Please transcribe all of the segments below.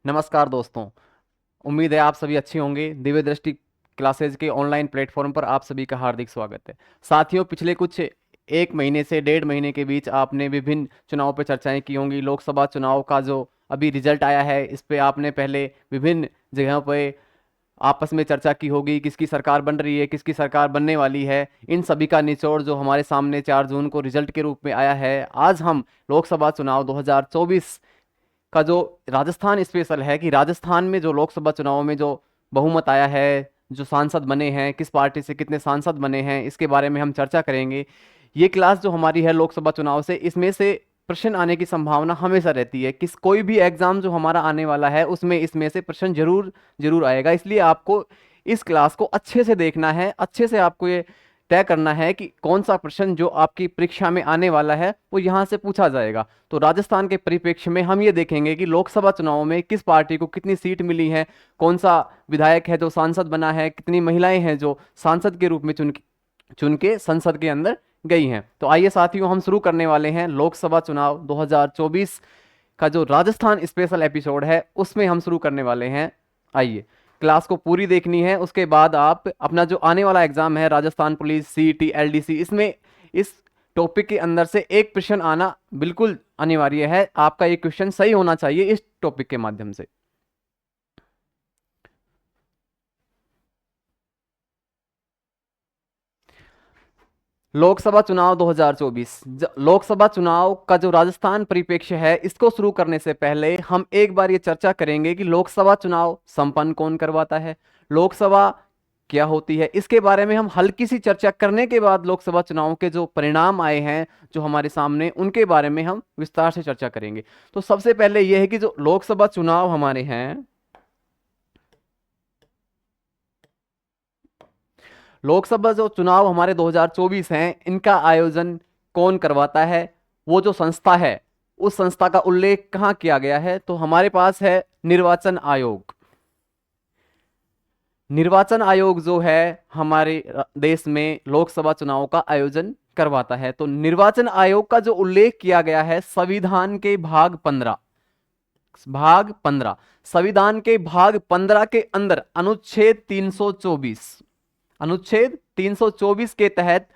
नमस्कार दोस्तों। उम्मीद है आप सभी अच्छे होंगे। दिव्य दृष्टि क्लासेज के ऑनलाइन प्लेटफॉर्म पर आप सभी का हार्दिक स्वागत है। साथियों, पिछले कुछ एक महीने से 1.5 महीने के बीच आपने विभिन्न चुनाव पर चर्चाएं की होंगी। लोकसभा चुनाव का जो अभी रिजल्ट आया है, इस पे आपने पहले विभिन्न जगहों पे आपस में चर्चा की होगी। किसकी सरकार बन रही है, किसकी सरकार बनने वाली है, इन सभी का निचोड़ जो हमारे सामने 4 जून को रिजल्ट के रूप में आया है। आज हम लोकसभा चुनाव 2024 का जो राजस्थान स्पेशल है कि राजस्थान में जो लोकसभा चुनाव में जो बहुमत आया है, जो सांसद बने हैं, किस पार्टी से कितने सांसद बने हैं, इसके बारे में हम चर्चा करेंगे। ये क्लास जो हमारी है लोकसभा चुनाव से, इसमें से प्रश्न आने की संभावना हमेशा रहती है। किस कोई भी एग्जाम जो हमारा आने वाला है उसमें इसमें से प्रश्न जरूर जरूर आएगा। इसलिए आपको इस क्लास को अच्छे से देखना है, अच्छे से आपको ये तय करना है कि कौन सा प्रश्न जो आपकी परीक्षा में आने वाला है वो यहाँ से पूछा जाएगा। तो राजस्थान के परिप्रेक्ष्य में हम ये देखेंगे कि लोकसभा चुनाव में किस पार्टी को कितनी सीट मिली है, कौन सा विधायक है जो सांसद बना है, कितनी महिलाएं हैं जो सांसद के रूप में चुन के संसद के अंदर गई हैं। तो आइए साथियों, हम शुरू करने वाले हैं लोकसभा चुनाव 2024 का जो राजस्थान स्पेशल एपिसोड है, उसमें हम शुरू करने वाले हैं। आइए, क्लास को पूरी देखनी है, उसके बाद आप अपना जो आने वाला एग्जाम है राजस्थान पुलिस, सीईटी, एलडीसी, इसमें इस टॉपिक के अंदर से एक प्रश्न आना बिल्कुल अनिवार्य है। आपका ये क्वेश्चन सही होना चाहिए इस टॉपिक के माध्यम से। लोकसभा चुनाव 2024, लोकसभा चुनाव का जो राजस्थान परिप्रेक्ष्य है, इसको शुरू करने से पहले हम एक बार ये चर्चा करेंगे कि लोकसभा चुनाव संपन्न कौन करवाता है, लोकसभा क्या होती है। इसके बारे में हम हल्की सी चर्चा करने के बाद लोकसभा चुनाव के जो परिणाम आए हैं जो हमारे सामने, उनके बारे में हम विस्तार से चर्चा करेंगे। तो सबसे पहले यह है कि जो लोकसभा चुनाव हमारे हैं, लोकसभा जो चुनाव हमारे 2024 हैं, इनका आयोजन कौन करवाता है, वो जो संस्था है उस संस्था का उल्लेख कहां किया गया है। तो हमारे पास है निर्वाचन आयोग। निर्वाचन आयोग जो है हमारे देश में लोकसभा चुनाव का आयोजन करवाता है। तो निर्वाचन आयोग का जो उल्लेख किया गया है संविधान के भाग 15, संविधान के भाग 15 के अंदर अनुच्छेद 324, अनुच्छेद 324 के तहत,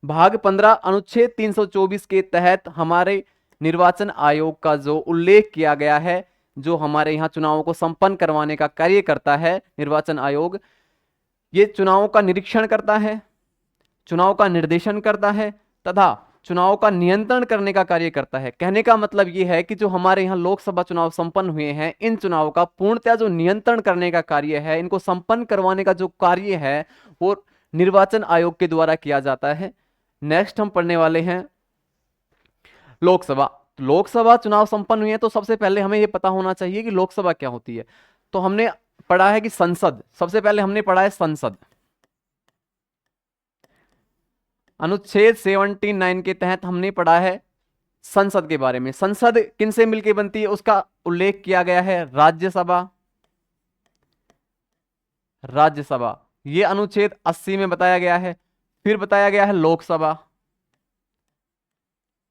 भाग 15 अनुच्छेद 324 के तहत हमारे निर्वाचन आयोग का जो उल्लेख किया गया है, जो हमारे यहाँ चुनावों को संपन्न करवाने का कार्य करता है निर्वाचन आयोग, ये चुनावों का निरीक्षण करता है, चुनाव का निर्देशन करता है तथा चुनाव का नियंत्रण करने का कार्य करता है। कहने का मतलब ये है कि जो हमारे यहाँ लोकसभा चुनाव संपन्न हुए हैं, इन चुनाव का पूर्णतः जो नियंत्रण करने का कार्य है, इनको संपन्न करवाने का जो कार्य है, वो निर्वाचन आयोग के द्वारा किया जाता है। नेक्स्ट हम पढ़ने वाले हैं लोकसभा। लोकसभा चुनाव संपन्न हुए हैं तो सबसे पहले हमें यह पता होना चाहिए कि लोकसभा क्या होती है। तो हमने पढ़ा है कि संसद, सबसे पहले हमने पढ़ा है संसद। अनुच्छेद 79 के तहत हमने पढ़ा है संसद के बारे में। संसद किनसे मिलकर बनती है उसका उल्लेख किया गया है, राज्यसभा, राज्यसभा, ये अनुच्छेद 80 में बताया गया है। फिर बताया गया है लोकसभा,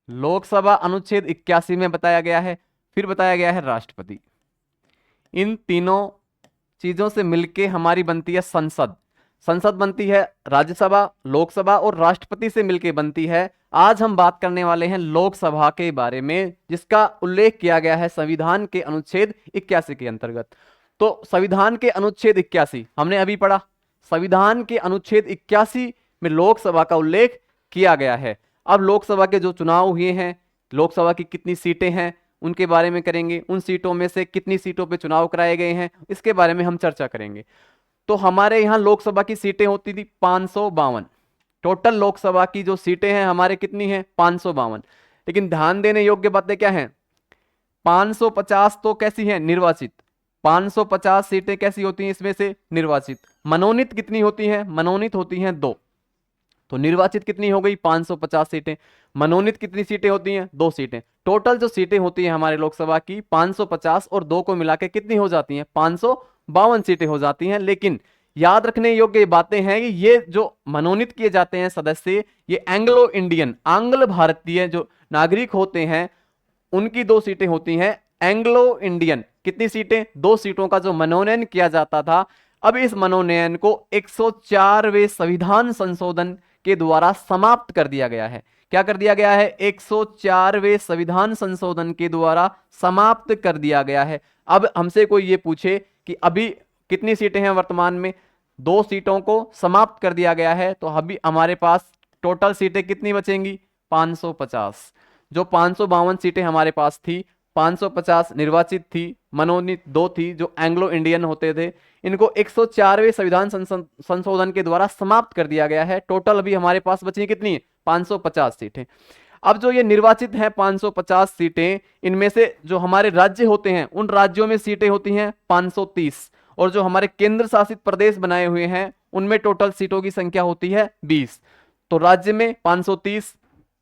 लोकसभा अनुच्छेद 81 में बताया गया है। फिर बताया गया है राष्ट्रपति। इन तीनों चीजों से मिलके हमारी बनती है संसद। संसद बनती है राज्यसभा, लोकसभा और राष्ट्रपति से मिलके बनती है। आज हम बात करने वाले हैं लोकसभा के बारे में, जिसका उल्लेख किया गया है संविधान के अनुच्छेद 81 के अंतर्गत। तो संविधान के अनुच्छेद 81 हमने अभी पढ़ा। संविधान के अनुच्छेद 81 में लोकसभा का उल्लेख किया गया है। अब लोकसभा के जो चुनाव हुए हैं, लोकसभा की कितनी सीटें हैं उनके बारे में करेंगे, उन सीटों में से कितनी सीटों पे चुनाव कराए गए हैं इसके बारे में हम चर्चा करेंगे। तो हमारे यहाँ लोकसभा की सीटें होती थी 552। टोटल लोकसभा की जो सीटें हैं हमारे कितनी हैं, 552। लेकिन ध्यान देने योग्य बातें क्या हैं, 550 तो कैसी हैं, निर्वाचित। 550 सीटें कैसी होती हैं इसमें से, निर्वाचित। मनोनीत कितनी होती हैं, मनोनीत होती हैं 2। तो निर्वाचित कितनी हो गई, 550 सीटें। मनोनीत कितनी सीटें होती हैं, 2 सीटें। टोटल जो सीटें होती हैं हमारे लोकसभा की 550 और 2 को मिला के कितनी हो जाती हैं, 552 सीटें हो जाती हैं। लेकिन याद रखने योग्य बातें हैं कि ये जो मनोनीत किए जाते हैं सदस्य, ये एंग्लो इंडियन, आंग्ल भारतीय जो नागरिक होते हैं, उनकी 2 सीटें होती हैं एंग्लो इंडियन कितनी सीटें, 2 सीटों का जो मनोनयन किया जाता था, अब इस मनोनयन को 104वें संविधान संशोधन के द्वारा समाप्त कर दिया गया है। क्या कर दिया गया है? 104वें संविधान संशोधन के द्वारा समाप्त कर दिया गया है। अब हमसे कोई ये पूछे कि अभी कितनी सीटें हैं वर्तमान में, 2 सीटों को समाप्त कर दिया गया है, तो अभी हमारे पास टोटल सीटें कितनी बचेंगी? 550। जो 552 सीटें हमारे पास थी, 550 निर्वाचित थी, मनोनीत 2 थी जो एंग्लो इंडियन होते थे, इनको 104वें संविधान संशोधन के द्वारा समाप्त कर दिया गया है। टोटल अभी हमारे पास बची कितनी है? 550 सीटें। अब जो ये निर्वाचित हैं 550 सीटें, इनमें से जो हमारे राज्य होते हैं उन राज्यों में सीटें होती हैं 530, और जो हमारे केंद्र शासित प्रदेश बनाए हुए हैं उनमें टोटल सीटों की संख्या होती है 20। तो राज्य में 530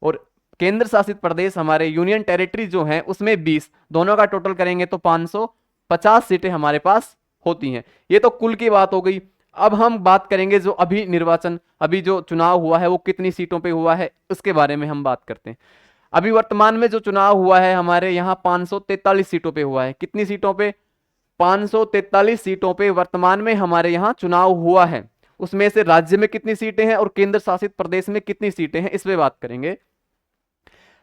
और केंद्र शासित प्रदेश हमारे यूनियन टेरिटरी जो हैं उसमें 20, दोनों का टोटल करेंगे तो 550 सीटें हमारे पास होती हैं। ये तो कुल की बात हो गई। अब हम बात करेंगे जो अभी निर्वाचन, अभी जो चुनाव हुआ है वो कितनी सीटों पे हुआ है उसके बारे में हम बात करते हैं। अभी वर्तमान में जो चुनाव हुआ है हमारे यहाँ 543 सीटों पे हुआ है। कितनी सीटों पे? 543 सीटों पे वर्तमान में हमारे यहाँ चुनाव हुआ है। उसमें से राज्य में कितनी सीटें हैं और केंद्र शासित प्रदेश में कितनी सीटें हैं, इस पे बात करेंगे।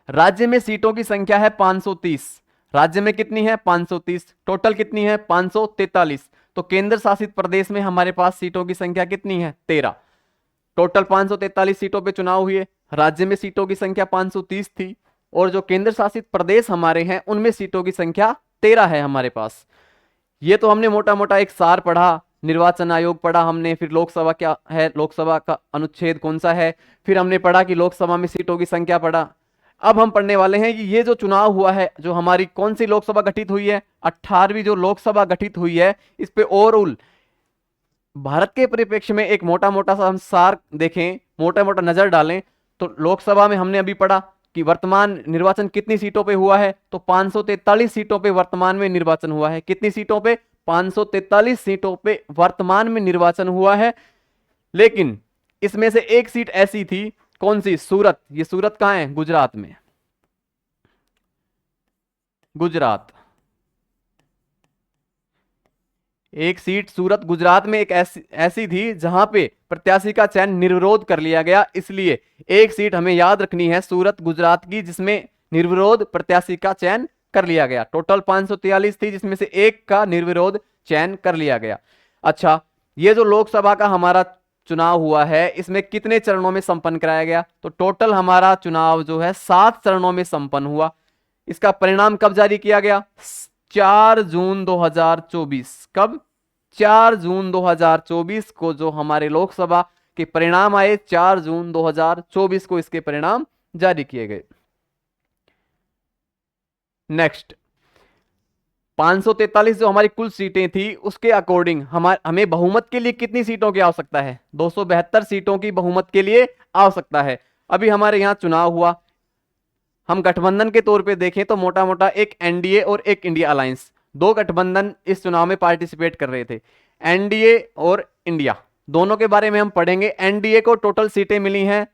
राज्य में सीटों की संख्या है 530। राज्य में कितनी है? 530। टोटल कितनी है? 543। तो केंद्र शासित प्रदेश में हमारे पास सीटों की संख्या कितनी है? 13। टोटल 543 सीटों पे चुनाव हुए, राज्य में सीटों की संख्या 530 थी, और जो केंद्र शासित प्रदेश हमारे हैं उनमें सीटों की संख्या 13 है हमारे पास। ये तो हमने मोटा मोटा एक सार पढ़ा, निर्वाचन आयोग पढ़ा हमने, फिर लोकसभा क्या है, लोकसभा का अनुच्छेद कौन सा है, फिर हमने पढ़ा कि लोकसभा में सीटों की संख्या पढ़ा। अब हम पढ़ने वाले हैं कि ये जो चुनाव हुआ है, जो हमारी कौन सी लोकसभा गठित हुई है, 18वीं जो लोकसभा गठित हुई है, इस पे ओवरऑल भारत के परिप्रेक्ष्य में एक मोटा मोटा सा हम सार देखें, मोटा मोटा नजर डालें, तो लोकसभा में हमने अभी पढ़ा कि वर्तमान निर्वाचन कितनी सीटों पे हुआ है, तो 543 सीटों पे वर्तमान में निर्वाचन हुआ है। कितनी सीटों पे? 543 सीटों पे वर्तमान में निर्वाचन हुआ है। लेकिन इसमें से एक सीट ऐसी थी, कौन सी? सूरत। ये सूरत कहां है? गुजरात में। गुजरात, एक सीट सूरत गुजरात में एक ऐसी थी जहां पे प्रत्याशी का चयन निर्विरोध कर लिया गया, इसलिए एक सीट हमें याद रखनी है सूरत गुजरात की जिसमें निर्विरोध प्रत्याशी का चयन कर लिया गया। टोटल 543 थी जिसमें से एक का निर्विरोध चयन कर लिया गया। अच्छा, ये जो लोकसभा का हमारा चुनाव हुआ है इसमें कितने चरणों में संपन्न कराया गया? तो टोटल हमारा चुनाव जो है 7 चरणों में संपन्न हुआ। इसका परिणाम कब जारी किया गया? 4 जून 2024। कब? 4 जून 2024 को जो हमारे लोकसभा के परिणाम आए, 4 जून 2024 को इसके परिणाम जारी किए गए। नेक्स्ट, 543 जो हमारी कुल सीटें थी उसके अकॉर्डिंग हमें बहुमत के लिए कितनी सीटों की आवश्यकता है? 272 सीटों की बहुमत के लिए आवश्यकता है। अभी हमारे यहां चुनाव हुआ, हम गठबंधन के तौर पे देखें तो मोटा मोटा एक एनडीए और एक इंडिया अलायंस, 2 गठबंधन इस चुनाव में पार्टिसिपेट कर रहे थे। एनडीए और इंडिया दोनों के बारे में हम पढ़ेंगे। एनडीए को टोटल सीटें मिली हैं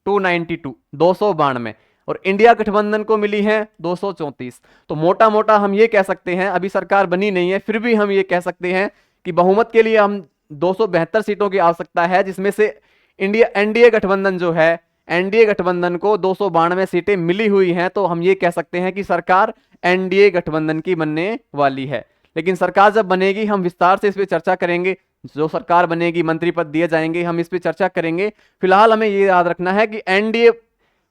292, 292, और इंडिया गठबंधन को मिली हैं 234। तो मोटा मोटा हम ये कह सकते हैं, अभी सरकार बनी नहीं है फिर भी हम ये कह सकते हैं कि बहुमत के लिए हम 272 सीटों की आवश्यकता है, जिसमें से एनडीए गठबंधन जो है, एनडीए गठबंधन को 292 सीटें मिली हुई हैं, तो हम ये कह सकते हैं कि सरकार एनडीए गठबंधन की बनने वाली है। लेकिन सरकार जब बनेगी हम विस्तार से इस पर चर्चा करेंगे, जो सरकार बनेगी, मंत्री पद दिए जाएंगे, हम इस पर चर्चा करेंगे। फिलहाल हमें ये याद रखना है कि एनडीए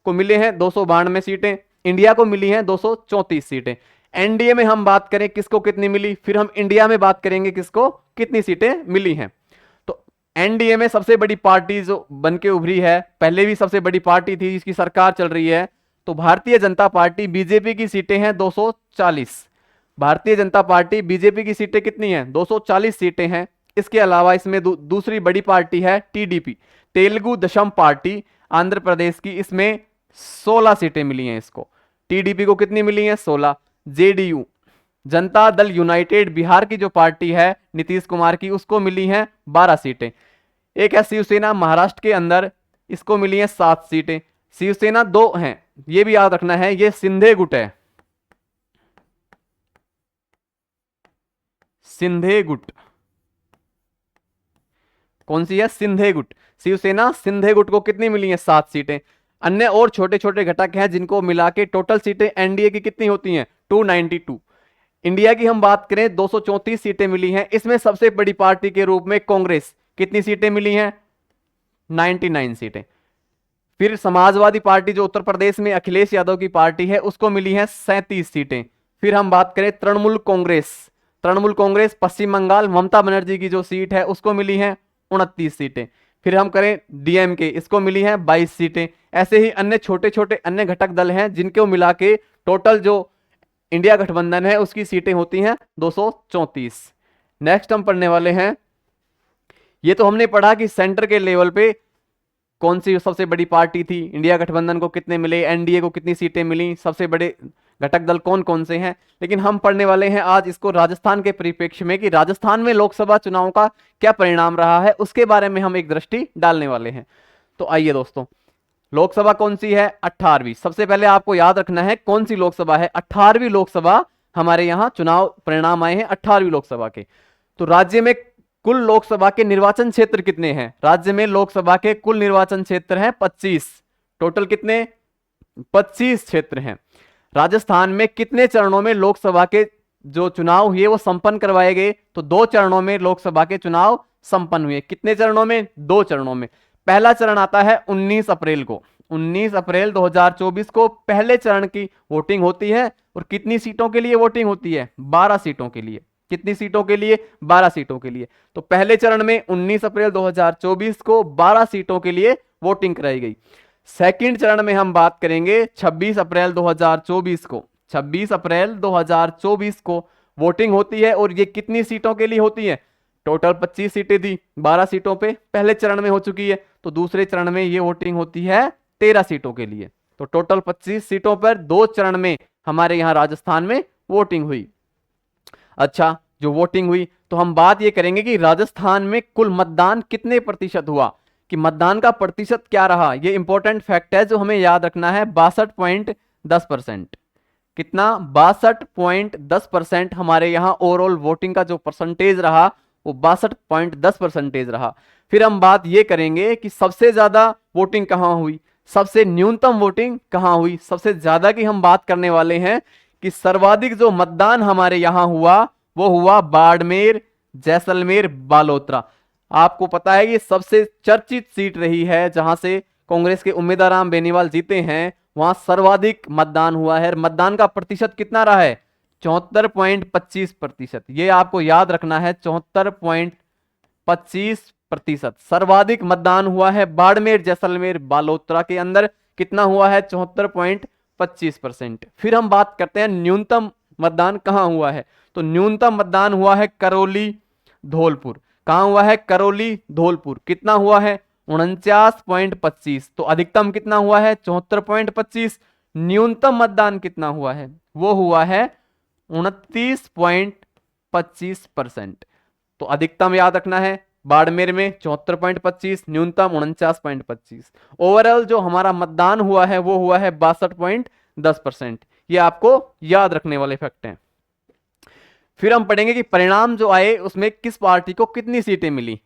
को मिले हैं 292 सीटें, इंडिया को मिली हैं 234 सीटें। एनडीए में हम बात करें किसको कितनी मिली, फिर हम इंडिया में बात करेंगे किसको कितनी सीटें मिली हैं। तो एनडीए में सबसे बड़ी पार्टी जो बन के उभरी है, पहले भी सबसे बड़ी पार्टी थी जिसकी सरकार चल रही है, तो भारतीय जनता पार्टी, बीजेपी की सीटें हैं 240। भारतीय जनता पार्टी, बीजेपी की सीटें कितनी हैं? 240 सीटें हैं। इसके अलावा इसमें दूसरी बड़ी पार्टी है टीडीपी, तेलुगु देशम पार्टी, आंध्र प्रदेश की, इसमें 16 सीटें मिली हैं इसको। टीडीपी को कितनी मिली हैं? 16। जेडीयू, जनता दल यूनाइटेड, बिहार की जो पार्टी है नीतीश कुमार की, उसको मिली हैं 12 सीटें। एक है शिवसेना महाराष्ट्र के अंदर, इसको मिली हैं 7 सीटें। शिवसेना 2 हैं, ये भी याद रखना है, ये सिंधे गुट है, सिंधे गुट, कौन सी है? सिंधे गुट। शिवसेना सिंधे गुट को कितनी मिली है? 7 सीटें। अन्य और छोटे छोटे घटक हैं जिनको मिला के टोटल सीटें एनडीए की कितनी होती हैं? 292। इंडिया की हम बात करें 234 सीटें मिली हैं। इसमें सबसे बड़ी पार्टी के रूप में कांग्रेस, कितनी सीटें मिली हैं? 99 सीटें। फिर समाजवादी पार्टी जो उत्तर प्रदेश में अखिलेश यादव की पार्टी है, उसको मिली हैं 37 सीटें। फिर हम बात करें तृणमूल कांग्रेस, तृणमूल कांग्रेस पश्चिम बंगाल ममता बनर्जी की जो सीट है उसको मिली हैं 29 सीटें। फिर हम करें डीएमके, इसको मिली हैं 22 सीटें। ऐसे ही अन्य छोटे छोटे अन्य घटक दल हैं जिनको मिला के टोटल जो इंडिया गठबंधन है उसकी सीटें होती हैं 234। नेक्स्ट हम पढ़ने वाले हैं, ये तो हमने पढ़ा कि सेंटर के लेवल पे कौन सी सबसे बड़ी पार्टी थी, इंडिया गठबंधन को कितने मिले, एनडीए को कितनी सीटें मिली, सबसे बड़े घटक दल कौन कौन से हैं। लेकिन हम पढ़ने वाले हैं आज इसको राजस्थान के परिप्रेक्ष्य में कि राजस्थान में लोकसभा चुनाव का क्या परिणाम रहा है, उसके बारे में हम एक दृष्टि डालने वाले हैं। तो आइए दोस्तों, लोकसभा कौन सी है? 18वीं। सबसे पहले आपको याद रखना है कौन सी लोकसभा है, 18वीं लोकसभा हमारे यहां चुनाव परिणाम आए हैं 18वीं लोकसभा के। तो राज्य में कुल लोकसभा के निर्वाचन क्षेत्र कितने हैं? राज्य में लोकसभा के कुल निर्वाचन क्षेत्र हैं 25। टोटल कितने? 25 क्षेत्र हैं। राजस्थान में कितने चरणों में लोकसभा के जो चुनाव हुए वो संपन्न करवाए गए? तो 2 चरणों में लोकसभा के चुनाव संपन्न हुए। कितने चरणों में? 2 चरणों में। पहला चरण आता है 19 अप्रैल को, 19 अप्रैल 2024 को पहले चरण की वोटिंग होती है। और कितनी सीटों के लिए वोटिंग होती है? 12 सीटों के लिए। कितनी सीटों के लिए? 12 सीटों के लिए। तो पहले चरण में 19 अप्रैल 2024 को 12 सीटों के लिए वोटिंग कराई गई। सेकंड चरण में हम बात करेंगे 26 अप्रैल 2024 को, 26 अप्रैल 2024 को वोटिंग होती है। और ये कितनी सीटों के लिए होती है? टोटल 25 सीटें थी, 12 सीटों पे पहले चरण में हो चुकी है। तो दूसरे चरण में ये वोटिंग होती है 13 सीटों के लिए। तो टोटल 25 सीटों पर 2 चरण में हमारे यहां राजस्थान में वोटिंग हुई। अच्छा, जो वोटिंग हुई तो हम बात ये करेंगे कि राजस्थान में कुल मतदान कितने प्रतिशत हुआ, कि मतदान का प्रतिशत क्या रहा। ये इंपॉर्टेंट फैक्ट है जो हमें याद रखना है। 62.10%। कितना? 62.10% हमारे यहां ओवरऑल वोटिंग का जो परसेंटेज रहा वो 62.10% रहा। फिर हम बात ये करेंगे कि सबसे ज्यादा वोटिंग कहां हुई, सबसे न्यूनतम वोटिंग कहां हुई। सबसे ज्यादा की हम बात करने वाले हैं कि सर्वाधिक जो मतदान हमारे यहां हुआ वो हुआ बाड़मेर, जैसलमेर, बालोतरा। आपको पता है कि सबसे चर्चित सीट रही है जहां से कांग्रेस के उम्मीदवार राम बेनीवाल जीते हैं, वहां सर्वाधिक मतदान हुआ है। मतदान का प्रतिशत कितना रहा है? 74.25%। ये आपको याद रखना है, 74.25%। सर्वाधिक मतदान हुआ है बाड़मेर, जैसलमेर, बालोतरा के अंदर। कितना हुआ है? 74.25%। फिर हम बात करते हैं न्यूनतम मतदान कहां हुआ है। तो न्यूनतम मतदान हुआ है करौली, धौलपुर। कहां हुआ है? करौली, धौलपुर। कितना हुआ है? 49.25। तो अधिकतम कितना हुआ है? 74.25। न्यूनतम मतदान कितना हुआ है? वो हुआ है 29.25%। तो अधिकतम याद रखना है बाड़मेर में 74.25, न्यूनतम 49.25। ओवरऑल जो हमारा मतदान हुआ है वो हुआ है 62.10%। ये आपको याद रखने वाले फैक्ट हैं। फिर हम पढ़ेंगे कि परिणाम जो आए उसमें किस पार्टी को कितनी सीटें मिली।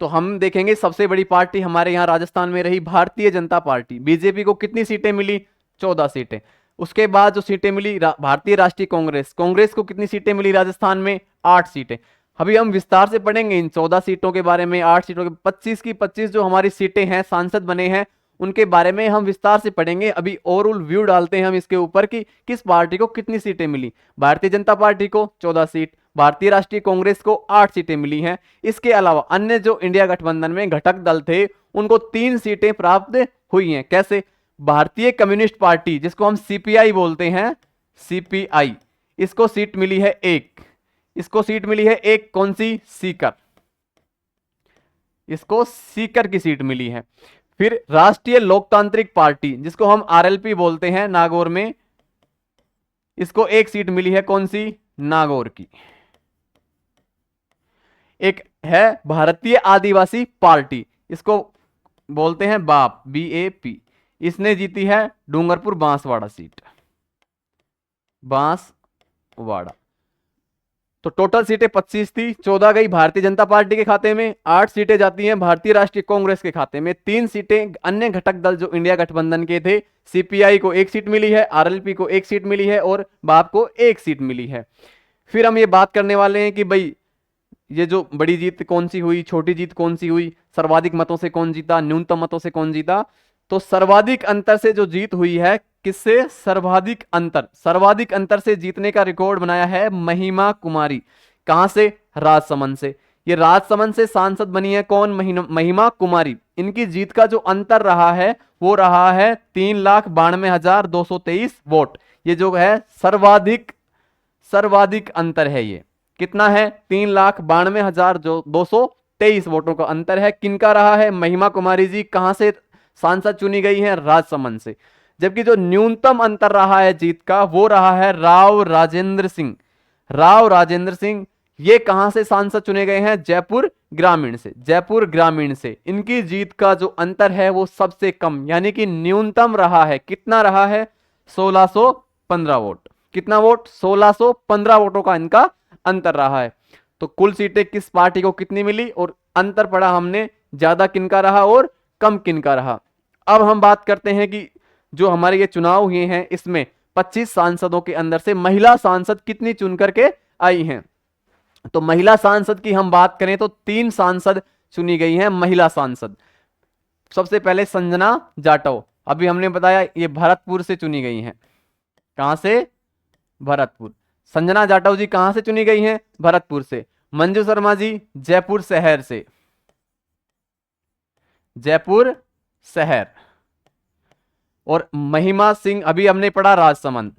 तो हम देखेंगे सबसे बड़ी पार्टी हमारे यहां राजस्थान में रही भारतीय जनता पार्टी। बीजेपी को कितनी सीटें मिली? 14 सीटें। उसके बाद जो सीटें मिली भारतीय राष्ट्रीय कांग्रेस, कांग्रेस को कितनी सीटें मिली राजस्थान में? 8 सीटें। अभी हम विस्तार से पढ़ेंगे इन 14 सीटों के बारे में, 8 सीटों के 25 की 25 जो हमारी सीटें हैं, सांसद बने हैं, उनके बारे में हम विस्तार से पढ़ेंगे। अभी ओवरऑल व्यू डालते हैं हम इसके ऊपर कि किस पार्टी को कितनी सीटें मिली। भारतीय जनता पार्टी को 14 सीट, भारतीय राष्ट्रीय कांग्रेस को 8 सीटें मिली हैं। इसके अलावा अन्य जो इंडिया गठबंधन में घटक दल थे उनको 3 सीटें प्राप्त हुई हैं। कैसे? भारतीय कम्युनिस्ट पार्टी जिसको हम सीपीआई बोलते हैं, सीपीआई, इसको सीट मिली है 1। इसको सीट मिली है 1, कौन सी? सीकर। इसको सीकर की सीट मिली है। फिर राष्ट्रीय लोकतांत्रिक पार्टी जिसको हम आरएलपी बोलते हैं नागौर में, इसको 1 सीट मिली है, कौन सी? नागौर की। एक है भारतीय आदिवासी पार्टी, इसको बोलते हैं बाप, BAP, इसने जीती है डूंगरपुर बांसवाड़ा सीट, बांसवाड़ा। तो टोटल सीटें 25 थी, 14 गई भारतीय जनता पार्टी के खाते में, 8 सीटें जाती हैं भारतीय राष्ट्रीय कांग्रेस के खाते में, 3 सीटें अन्य घटक दल जो इंडिया गठबंधन के थे, सीपीआई को 1 सीट मिली है, आरएलपी को 1 सीट मिली है और बाप को 1 सीट मिली है। फिर हम ये बात करने वाले हैं कि भाई ये जो बड़ी जीत कौन सी हुई, छोटी जीत कौन सी हुई, सर्वाधिक मतों से कौन जीता, न्यूनतम मतों से कौन जीता। तो सर्वाधिक अंतर से जो जीत हुई है, किससे? सर्वाधिक अंतर से जीतने का रिकॉर्ड बनाया है महिमा कुमारी। कहां से? राजसमंद से। ये राजसमंद से सांसद बनी है कौन? महिमा कुमारी। इनकी जीत का जो अंतर रहा है वो रहा है 3,92,223 वोट। ये जो है सर्वाधिक अंतर है। ये कितना है? 3,92,223 वोटों का अंतर है। किनका रहा है? महिमा कुमारी जी कहां से सांसद चुनी गई हैं? राजसमंद से। जबकि जो न्यूनतम अंतर रहा है जीत का वो रहा है राव राजेंद्र सिंह। ये कहां से सांसद चुने गए हैं? जयपुर ग्रामीण से। इनकी जीत का जो अंतर है वो सबसे कम, यानी कि न्यूनतम रहा है। कितना रहा है? 1615 वोट। कितना वोट? 1615 वोटों का इनका अंतर रहा है। तो कुल सीटें किस पार्टी को कितनी मिली और अंतर पड़ा हमने, ज्यादा किनका रहा और कम किनका रहा। अब हम बात करते हैं कि जो हमारे ये चुनाव हुए हैं इसमें 25 सांसदों के अंदर से महिला सांसद कितनी चुन करके आई हैं। तो महिला सांसद की हम बात करें तो 3 सांसद चुनी गई हैं महिला सांसद। सबसे पहले संजना जाटव, अभी हमने बताया ये भरतपुर से चुनी गई हैं। कहां से? भरतपुर। संजना जाटव जी कहां से चुनी गई हैं? भरतपुर से। मंजू शर्मा जी जयपुर शहर। और महिमा सिंह अभी हमने पढ़ा राजसमंद।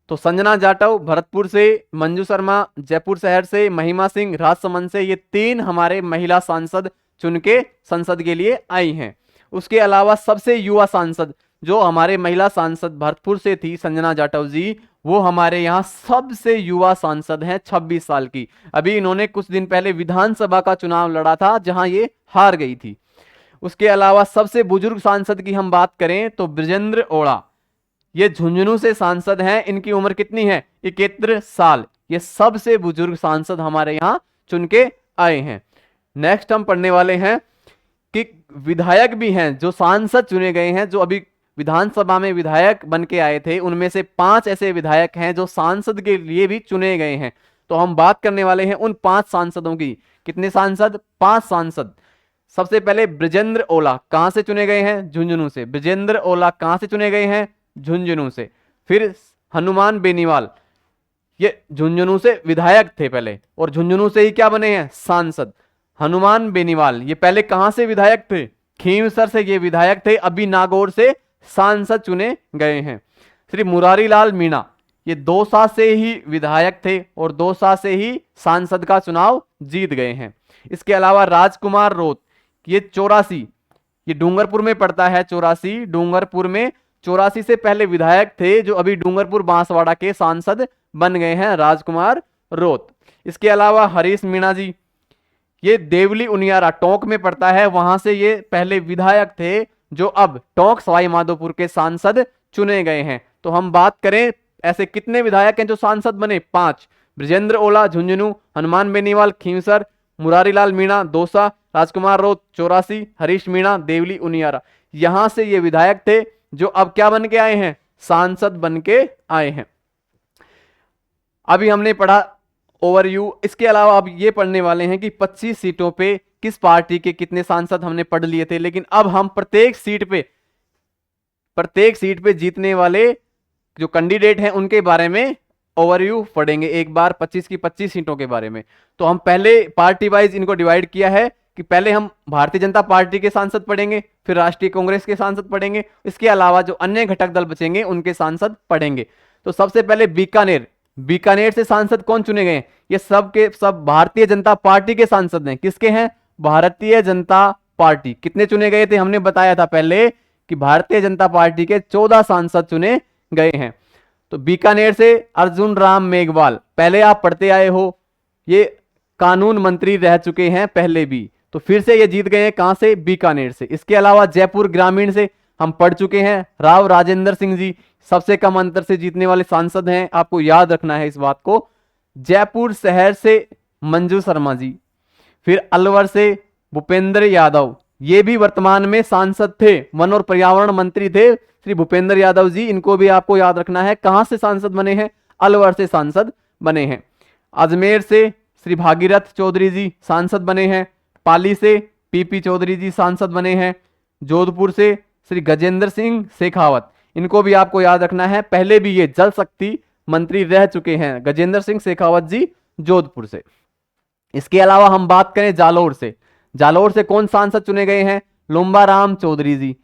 तो संजना जाटव भरतपुर से, मंजू शर्मा जयपुर शहर से, महिमा सिंह राजसमंद से, ये 3 हमारे महिला सांसद चुन के संसद के लिए आई हैं। उसके अलावा सबसे युवा सांसद जो हमारे महिला सांसद भरतपुर से थी संजना जाटव जी, वो हमारे यहाँ सबसे युवा सांसद हैं, 26 साल की। अभी इन्होंने कुछ दिन पहले विधानसभा का चुनाव लड़ा था जहां ये हार गई थी। उसके अलावा सबसे बुजुर्ग सांसद की हम बात करें तो ब्रजेंद्र ओड़ा, ये झुंझुनू से सांसद हैं। इनकी उम्र कितनी है? 71 साल। ये सबसे बुजुर्ग सांसद हमारे यहाँ चुन के आए हैं। नेक्स्ट हम पढ़ने वाले हैं कि विधायक भी हैं जो सांसद चुने गए हैं, जो अभी विधानसभा में विधायक बन के आए थे, उनमें से 5 ऐसे विधायक हैं जो सांसद के लिए भी चुने गए हैं। तो हम बात करने वाले हैं उन 5 सांसदों की। कितने सांसद? 5 सांसद। सबसे पहले ब्रजेंद्र ओला कहां से चुने गए हैं? झुंझुनू से। ब्रजेंद्र ओला कहां से चुने गए हैं? झुंझुनू से। फिर हनुमान बेनीवाल, ये झुंझुनू से विधायक थे पहले और झुंझुनू से ही क्या बने हैं? सांसद। हनुमान बेनीवाल ये पहले कहां से विधायक थे? खींवसर से ये विधायक थे, अभी नागौर से सांसद चुने गए हैं। श्री मुरारी लाल मीणा ये दौसा से ही विधायक थे और दौसा से ही सांसद का चुनाव जीत गए हैं। इसके अलावा राजकुमार रोत ये 84, ये डूंगरपुर में पड़ता है, 84 डूंगरपुर में, 84 से पहले विधायक थे जो अभी डूंगरपुर बांसवाड़ा के सांसद बन गए हैं, राजकुमार रोत। इसके अलावा हरीश मीणा जी ये देवली उनियारा टोंक में पड़ता है, वहां से ये पहले विधायक थे जो अब टोंक सवाई माधोपुर के सांसद चुने गए हैं। तो हम बात करें ऐसे कितने विधायक हैं जो सांसद बने? 5। ब्रजेंद्र ओला झुंझुनू, हनुमान बेनीवाल खींवसर, मुरारीलाल मीणा दौसा, राजकुमार रोत 84, हरीश मीणा देवली उनियारा। यहां से ये विधायक थे जो अब क्या बन के आए हैं? सांसद बन के आए हैं। अभी हमने पढ़ा ओवरव्यू। इसके अलावा अब ये पढ़ने वाले हैं कि 25 सीटों पे किस पार्टी के कितने सांसद हमने पढ़ लिए थे, लेकिन अब हम प्रत्येक सीट पे जीतने वाले जो कैंडिडेट हैं उनके बारे में ओवरव्यू पढ़ेंगे एक बार 25 की 25 सीटों के बारे में। तो हम पहले पार्टी वाइज इनको डिवाइड किया है कि पहले हम भारतीय जनता पार्टी के सांसद पढ़ेंगे, फिर राष्ट्रीय कांग्रेस के सांसद पढ़ेंगे, इसके अलावा जो अन्य घटक दल बचेंगे उनके सांसद पढ़ेंगे। तो सबसे पहले बीकानेर से सांसद कौन चुने गए? ये सब के सब भारतीय जनता पार्टी के सांसद हैं। किसके हैं? भारतीय जनता पार्टी। कितने चुने गए थे? हमने बताया था पहले कि भारतीय जनता पार्टी के 14 सांसद चुने गए हैं। तो बीकानेर से अर्जुन राम मेघवाल, पहले आप पढ़ते आए हो, ये कानून मंत्री रह चुके हैं पहले भी, तो फिर से ये जीत गए हैं। कहां से? बीकानेर से। इसके अलावा जयपुर ग्रामीण से हम पढ़ चुके हैं। राव राजेंद्र सिंह जी सबसे कम अंतर से जीतने वाले सांसद हैं, आपको याद रखना है इस बात को। जयपुर शहर से मंजू शर्मा जी, फिर अलवर से भूपेंद्र यादव, ये भी वर्तमान में सांसद थे, वन और पर्यावरण मंत्री थे श्री भूपेंद्र यादव जी, इनको भी आपको याद रखना है। कहां से सांसद बने हैं? अलवर से सांसद बने हैं। अजमेर से श्री भागीरथ चौधरी जी सांसद बने हैं। पाली से पीपी चौधरी जी सांसद बने हैं। जोधपुर से श्री गजेंद्र सिंह शेखावत, इनको भी आपको याद रखना है, पहले भी ये जल शक्ति मंत्री रह चुके हैं, गजेंद्र सिंह शेखावत जी जोधपुर से। इसके अलावा हम बात करें जालोर से, जालोर से कौन सांसद चुने गए हैं? लुम्बाराम चौधरी जी।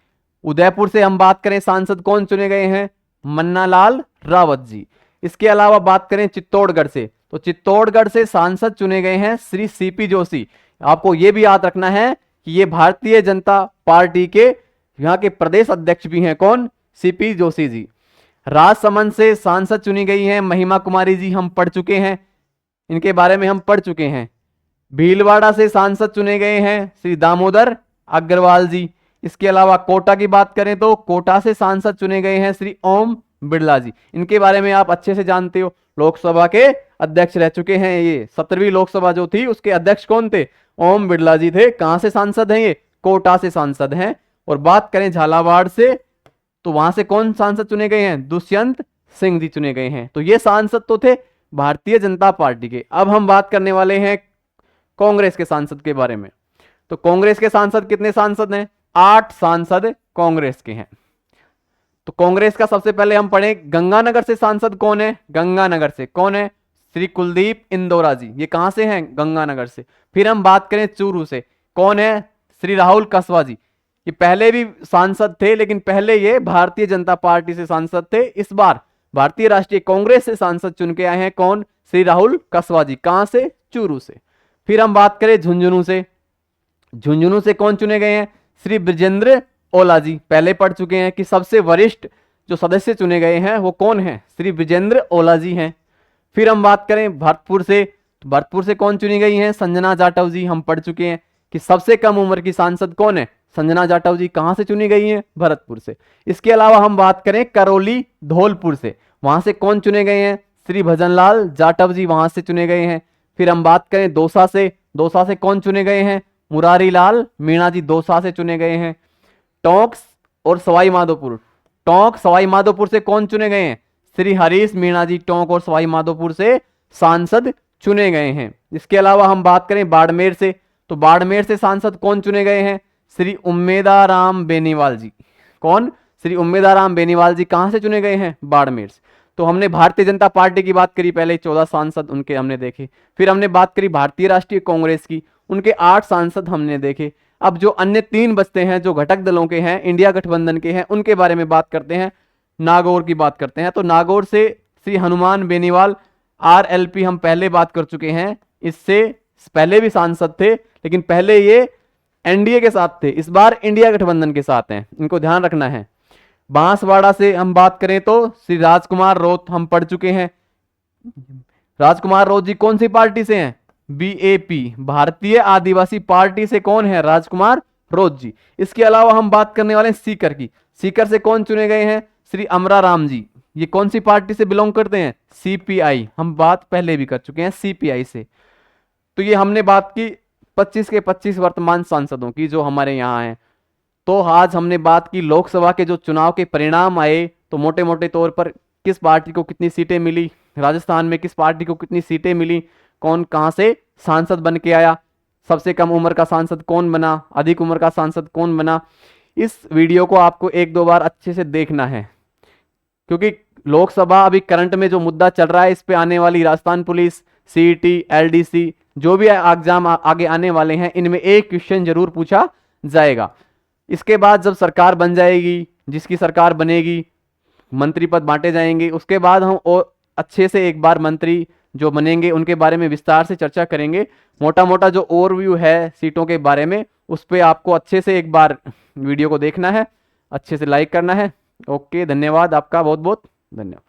उदयपुर से हम बात करें सांसद कौन चुने गए हैं? मन्नालाल रावत जी। इसके अलावा बात करें चित्तौड़गढ़ से, तो चित्तौड़गढ़ से सांसद चुने गए हैं श्री सीपी जोशी। आपको यह भी याद रखना है कि ये भारतीय जनता पार्टी के यहाँ के प्रदेश अध्यक्ष भी हैं, कौन? सीपी जोशी जी। राजसमंद से सांसद चुनी गई हैं महिमा कुमारी जी, हम पढ़ चुके हैं, इनके बारे में हम पढ़ चुके हैं। भीलवाड़ा से सांसद चुने गए हैं श्री दामोदर अग्रवाल जी। इसके अलावा कोटा की बात करें तो कोटा से सांसद चुने गए हैं श्री ओम बिरला जी, इनके बारे में आप अच्छे से जानते हो, लोकसभा के अध्यक्ष रह चुके हैं। ये 17वीं लोकसभा जो थी उसके अध्यक्ष कौन थे? ओम बिरला जी थे। कहां से सांसद हैं? ये कोटा से सांसद हैं। और बात करें झालावाड़ से, तो वहां से कौन सांसद चुने गए हैं? दुष्यंत सिंह जी चुने गए हैं। तो ये सांसद तो थे भारतीय जनता पार्टी के। अब हम बात करने वाले हैं कांग्रेस के सांसद के बारे में। तो कांग्रेस के सांसद कितने सांसद हैं? 8 सांसद कांग्रेस के हैं। तो कांग्रेस का सबसे पहले हम पढ़ें, गंगानगर से सांसद कौन है? गंगानगर से कौन है? श्री कुलदीप इंदौरा जी, ये कहां से हैं? गंगानगर से। फिर हम बात करें चूरू से, कौन है? श्री राहुल कसवा जी, ये पहले भी सांसद थे, लेकिन पहले ये भारतीय जनता पार्टी से सांसद थे, इस बार भारतीय राष्ट्रीय कांग्रेस से सांसद चुन के आए हैं, कौन? श्री राहुल कसवा जी। कहां से? चूरू से। फिर हम बात करें झुंझुनू से, झुंझुनू से कौन चुने गए हैं? श्री ब्रजेंद्र ओला जी, पहले पढ़ चुके हैं कि सबसे वरिष्ठ जो सदस्य चुने गए हैं वो कौन है? श्री ब्रजेंद्र ओला जी हैं। फिर हम बात करें भरतपुर से, तो भरतपुर से कौन चुनी गई हैं? संजना जाटव जी, हम पढ़ चुके हैं कि सबसे कम उम्र की सांसद कौन है? संजना जाटव जी। कहां से चुनी गई हैं? भरतपुर से। इसके अलावा हम बात करें करौली धौलपुर से, वहां से कौन चुने गए हैं? श्री भजनलाल जाटव जी, वहां से चुने गए हैं। फिर हम बात करें दौसा से, दौसा से कौन चुने गए हैं? मुरारी लाल मीणा जी, दौसा से चुने गए हैं। टोंक और सवाई माधोपुर, टोंक सवाई माधोपुर से कौन चुने गए हैं? श्री हरीश मीणा जी, टोंक और सवाई माधोपुर से सांसद चुने गए हैं। इसके अलावा हम बात करें बाड़मेर से, तो बाड़मेर से सांसद कौन चुने गए हैं? श्री उम्मेदाराम बेनीवाल जी। कौन? श्री उम्मेदाराम बेनीवाल जी। कहां से चुने गए हैं? बाड़मेर से। तो हमने भारतीय जनता पार्टी की बात करी, पहले 14 सांसद उनके हमने देखे। फिर हमने बात करी भारतीय राष्ट्रीय कांग्रेस की, उनके 8 सांसद हमने देखे। अब जो अन्य 3 बचते हैं, जो घटक दलों के हैं, इंडिया गठबंधन के हैं, उनके बारे में बात करते हैं। नागौर की बात करते हैं, तो नागौर से श्री हनुमान बेनीवाल, RLP हम पहले बात कर चुके हैं, इससे पहले भी सांसद थे, लेकिन पहले ये NDA के साथ थे, इस बार इंडिया गठबंधन के साथ हैं, इनको ध्यान रखना है। बांसवाड़ा से हम बात करें तो श्री राजकुमार रोत, हम पढ़ चुके हैं। राजकुमार रोत जी कौन सी पार्टी से हैं? BAP, भारतीय आदिवासी पार्टी से कौन है? राजकुमार रोत जी। इसके अलावा हम बात करने वाले हैं सीकर की, सीकर से कौन चुने गए हैं? श्री अमरा राम जी, ये कौन सी पार्टी से बिलोंग करते हैं? CPI, हम बात पहले भी कर चुके हैं CPI से। तो ये हमने बात की 25 के 25 वर्तमान सांसदों की जो हमारे यहाँ हैं। तो आज हमने बात की लोकसभा के जो चुनाव के परिणाम आए, तो मोटे मोटे तौर पर किस पार्टी को कितनी सीटें मिली, राजस्थान में किस पार्टी को कितनी सीटें मिली, कौन कहां से सांसद बन के आया, सबसे कम उम्र का सांसद कौन बना, अधिक उम्र का सांसद कौन बना। इस वीडियो को आपको 1-2 बार अच्छे से देखना है, क्योंकि लोकसभा अभी करंट में जो मुद्दा चल रहा है, इस पे आने वाली राजस्थान पुलिस, CET, LDC जो भी एग्जाम आगे आने वाले हैं, इनमें एक क्वेश्चन जरूर पूछा जाएगा। इसके बाद जब सरकार बन जाएगी, जिसकी सरकार बनेगी, मंत्री पद बांटे जाएंगे, उसके बाद हम और अच्छे से एक बार मंत्री जो बनेंगे उनके बारे में विस्तार से चर्चा करेंगे। मोटा मोटा जो ओवरव्यू है सीटों के बारे में, उस पर आपको अच्छे से एक बार वीडियो को देखना है, अच्छे से लाइक करना है। ओके, धन्यवाद, आपका बहुत बहुत धन्यवाद।